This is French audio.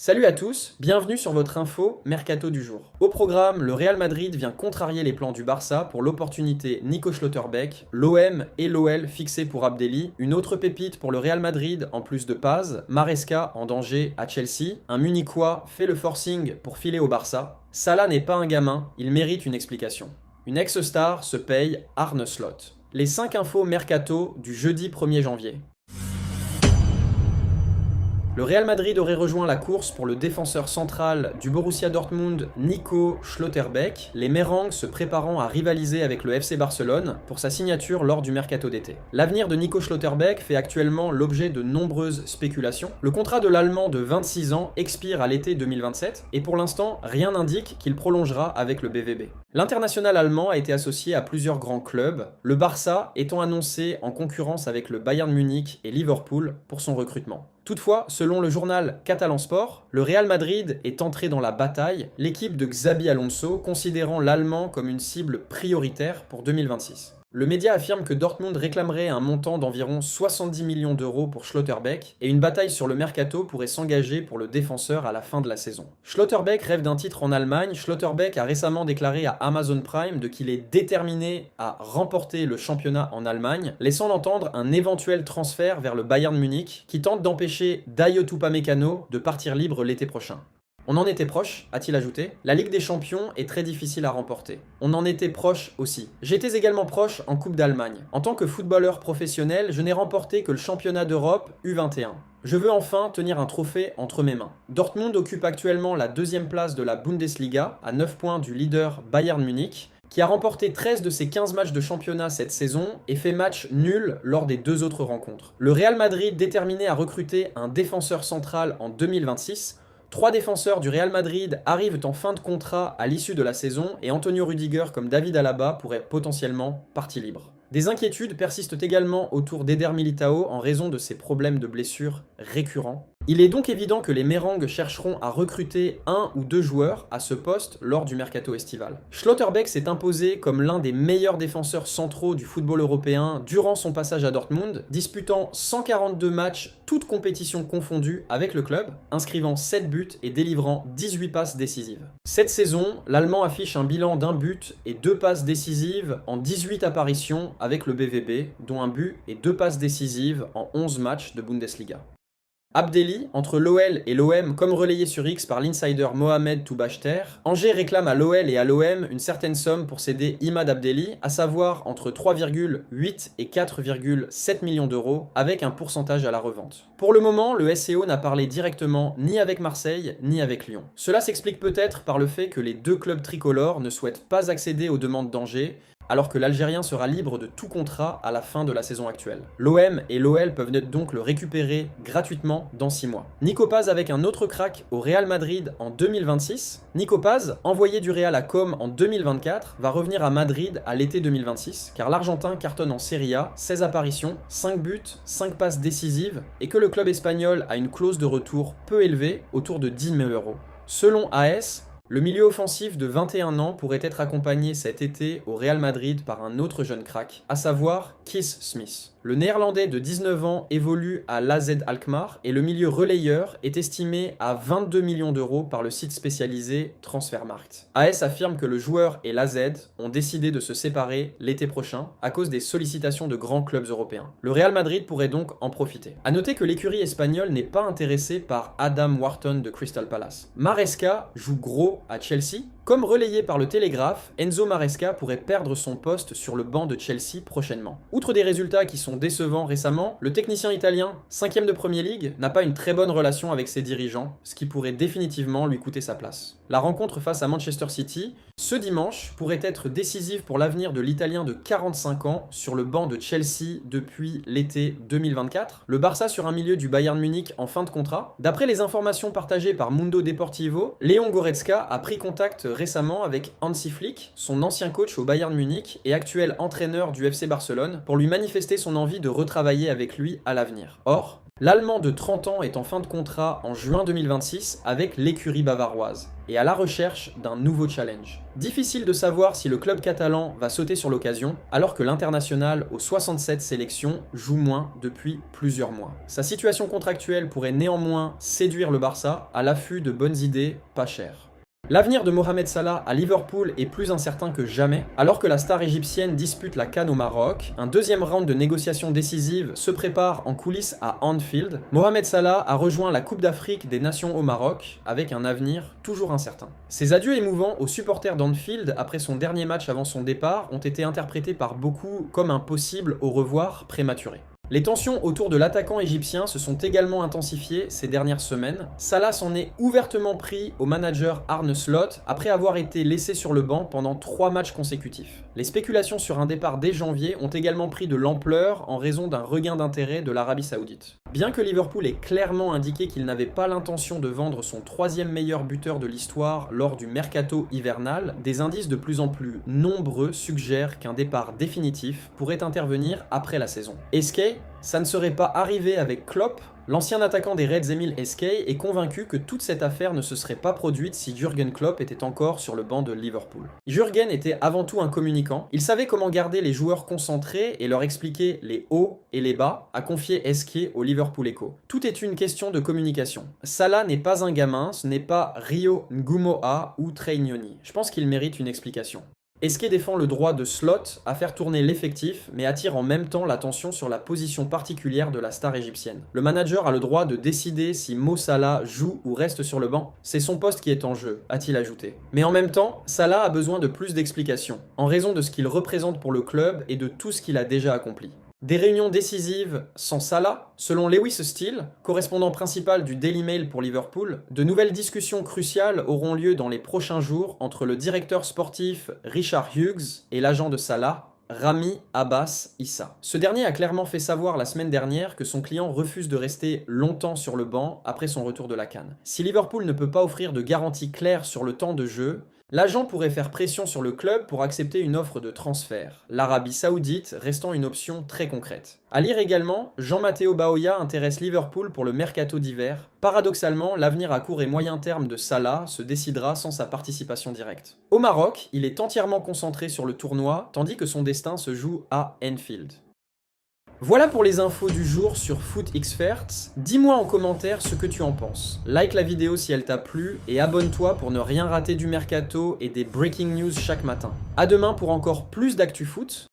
Salut à tous, bienvenue sur votre info Mercato du jour. Au programme, le Real Madrid vient contrarier les plans du Barça pour l'opportunité Nico Schlotterbeck, l'OM et l'OL fixés pour Abdelli, une autre pépite pour le Real Madrid en plus de Paz, Maresca en danger à Chelsea, un Munichois fait le forcing pour filer au Barça. Salah n'est pas un gamin, il mérite une explication. Une ex-star se paye Arne Slot. Les 5 infos Mercato du jeudi 1er janvier. Le Real Madrid aurait rejoint la course pour le défenseur central du Borussia Dortmund, Nico Schlotterbeck, les Mérengues se préparant à rivaliser avec le FC Barcelone pour sa signature lors du mercato d'été. L'avenir de Nico Schlotterbeck fait actuellement l'objet de nombreuses spéculations. Le contrat de l'Allemand de 26 ans expire à l'été 2027 et pour l'instant, rien n'indique qu'il prolongera avec le BVB. L'international allemand a été associé à plusieurs grands clubs, le Barça étant annoncé en concurrence avec le Bayern Munich et Liverpool pour son recrutement. Toutefois, selon le journal Catalan Sport, le Real Madrid est entré dans la bataille, l'équipe de Xabi Alonso considérant l'Allemand comme une cible prioritaire pour 2026. Le média affirme que Dortmund réclamerait un montant d'environ 70 millions d'euros pour Schlotterbeck et une bataille sur le mercato pourrait s'engager pour le défenseur à la fin de la saison. Schlotterbeck rêve d'un titre en Allemagne. Schlotterbeck a récemment déclaré à Amazon Prime qu'il est déterminé à remporter le championnat en Allemagne, laissant entendre un éventuel transfert vers le Bayern Munich qui tente d'empêcher Dayot Upamecano de partir libre l'été prochain. On en était proche, a-t-il ajouté. La Ligue des Champions est très difficile à remporter. On en était proche aussi. J'étais également proche en Coupe d'Allemagne. En tant que footballeur professionnel, je n'ai remporté que le championnat d'Europe U21. Je veux enfin tenir un trophée entre mes mains. Dortmund occupe actuellement la deuxième place de la Bundesliga, à 9 points du leader Bayern Munich, qui a remporté 13 de ses 15 matchs de championnat cette saison et fait match nul lors des 2 autres rencontres. Le Real Madrid déterminé à recruter un défenseur central en 2026. 3 défenseurs du Real Madrid arrivent en fin de contrat à l'issue de la saison et Antonio Rüdiger comme David Alaba pourraient potentiellement partie libre. Des inquiétudes persistent également autour d'Eder Militao en raison de ses problèmes de blessures récurrents. Il est donc évident que les Mérengues chercheront à recruter 1 ou 2 joueurs à ce poste lors du mercato estival. Schlotterbeck s'est imposé comme l'un des meilleurs défenseurs centraux du football européen durant son passage à Dortmund, disputant 142 matchs, toutes compétitions confondues avec le club, inscrivant 7 buts et délivrant 18 passes décisives. Cette saison, l'Allemand affiche un bilan d'1 but et 2 passes décisives en 18 apparitions avec le BVB, dont un but et 2 passes décisives en 11 matchs de Bundesliga. Abdelli, entre l'OL et l'OM, comme relayé sur X par l'insider Mohamed Toubachter, Angers réclame à l'OL et à l'OM une certaine somme pour céder Imad Abdelli, à savoir entre 3,8 et 4,7 millions d'euros, avec un pourcentage à la revente. Pour le moment, le SCO n'a parlé directement ni avec Marseille ni avec Lyon. Cela s'explique peut-être par le fait que les 2 clubs tricolores ne souhaitent pas accéder aux demandes d'Angers, alors que l'Algérien sera libre de tout contrat à la fin de la saison actuelle. L'OM et l'OL peuvent donc le récupérer gratuitement dans 6 mois. Nico Paz avec un autre crack au Real Madrid en 2026. Nico Paz, envoyé du Real à Com en 2024, va revenir à Madrid à l'été 2026, car l'Argentin cartonne en Serie A, 16 apparitions, 5 buts, 5 passes décisives, et que le club espagnol a une clause de retour peu élevée, autour de 10 000 euros. Selon AS, le milieu offensif de 21 ans pourrait être accompagné cet été au Real Madrid par un autre jeune crack, à savoir Keith Smith. Le néerlandais de 19 ans évolue à l'AZ Alkmaar et le milieu relayeur est estimé à 22 millions d'euros par le site spécialisé Transfermarkt. AS affirme que le joueur et l'AZ ont décidé de se séparer l'été prochain à cause des sollicitations de grands clubs européens. Le Real Madrid pourrait donc en profiter. A noter que l'écurie espagnole n'est pas intéressée par Adam Wharton de Crystal Palace. Maresca joue gros à Chelsea. Comme relayé par le Télégraphe, Enzo Maresca pourrait perdre son poste sur le banc de Chelsea prochainement. Outre des résultats qui sont décevants récemment, le technicien italien, 5e de Premier League, n'a pas une très bonne relation avec ses dirigeants, ce qui pourrait définitivement lui coûter sa place. La rencontre face à Manchester City, ce dimanche, pourrait être décisive pour l'avenir de l'Italien de 45 ans sur le banc de Chelsea depuis l'été 2024. Le Barça sur un milieu du Bayern Munich en fin de contrat. D'après les informations partagées par Mundo Deportivo, Léon Goretzka a pris contact récemment avec Hansi Flick, son ancien coach au Bayern Munich et actuel entraîneur du FC Barcelone, pour lui manifester son envie de retravailler avec lui à l'avenir. Or, L'Allemand de 30 ans est en fin de contrat en juin 2026 avec l'écurie bavaroise et à la recherche d'un nouveau challenge. Difficile de savoir si le club catalan va sauter sur l'occasion alors que l'international aux 67 sélections joue moins depuis plusieurs mois. Sa situation contractuelle pourrait néanmoins séduire le Barça à l'affût de bonnes idées pas chères. L'avenir de Mohamed Salah à Liverpool est plus incertain que jamais. Alors que la star égyptienne dispute la CAN au Maroc, un deuxième round de négociations décisives se prépare en coulisses à Anfield. Mohamed Salah a rejoint la Coupe d'Afrique des Nations au Maroc avec un avenir toujours incertain. Ses adieux émouvants aux supporters d'Anfield après son dernier match avant son départ ont été interprétés par beaucoup comme un possible au revoir prématuré. Les tensions autour de l'attaquant égyptien se sont également intensifiées ces dernières semaines. Salah s'en est ouvertement pris au manager Arne Slot après avoir été laissé sur le banc pendant 3 matchs consécutifs. Les spéculations sur un départ dès janvier ont également pris de l'ampleur en raison d'un regain d'intérêt de l'Arabie Saoudite. Bien que Liverpool ait clairement indiqué qu'il n'avait pas l'intention de vendre son 3e meilleur buteur de l'histoire lors du mercato hivernal, des indices de plus en plus nombreux suggèrent qu'un départ définitif pourrait intervenir après la saison. Eskay, ça ne serait pas arrivé avec Klopp. L'ancien attaquant des Reds Emile Eskay est convaincu que toute cette affaire ne se serait pas produite si Jürgen Klopp était encore sur le banc de Liverpool. Jürgen était avant tout un communicant, il savait comment garder les joueurs concentrés et leur expliquer les hauts et les bas, a confié Eskay au Liverpool Echo. Tout est une question de communication. Salah n'est pas un gamin, ce n'est pas Rio Ngumoa ou Trainioni. Je pense qu'il mérite une explication. Eskay défend le droit de Slot à faire tourner l'effectif, mais attire en même temps l'attention sur la position particulière de la star égyptienne. Le manager a le droit de décider si Mo Salah joue ou reste sur le banc. C'est son poste qui est en jeu, a-t-il ajouté. Mais en même temps, Salah a besoin de plus d'explications, en raison de ce qu'il représente pour le club et de tout ce qu'il a déjà accompli. Des réunions décisives sans Salah, selon Lewis Steele, correspondant principal du Daily Mail pour Liverpool, de nouvelles discussions cruciales auront lieu dans les prochains jours entre le directeur sportif Richard Hughes et l'agent de Salah, Rami Abbas Issa. Ce dernier a clairement fait savoir la semaine dernière que son client refuse de rester longtemps sur le banc après son retour de la CAN. Si Liverpool ne peut pas offrir de garantie claire sur le temps de jeu, l'agent pourrait faire pression sur le club pour accepter une offre de transfert, l'Arabie Saoudite restant une option très concrète. À lire également, Jean-Matteo Baoya intéresse Liverpool pour le mercato d'hiver. Paradoxalement, l'avenir à court et moyen terme de Salah se décidera sans sa participation directe. Au Maroc, il est entièrement concentré sur le tournoi, tandis que son destin se joue à Anfield. Voilà pour les infos du jour sur Foot Experts. Dis-moi en commentaire ce que tu en penses. Like la vidéo si elle t'a plu et abonne-toi pour ne rien rater du mercato et des breaking news chaque matin. À demain pour encore plus d'actu foot.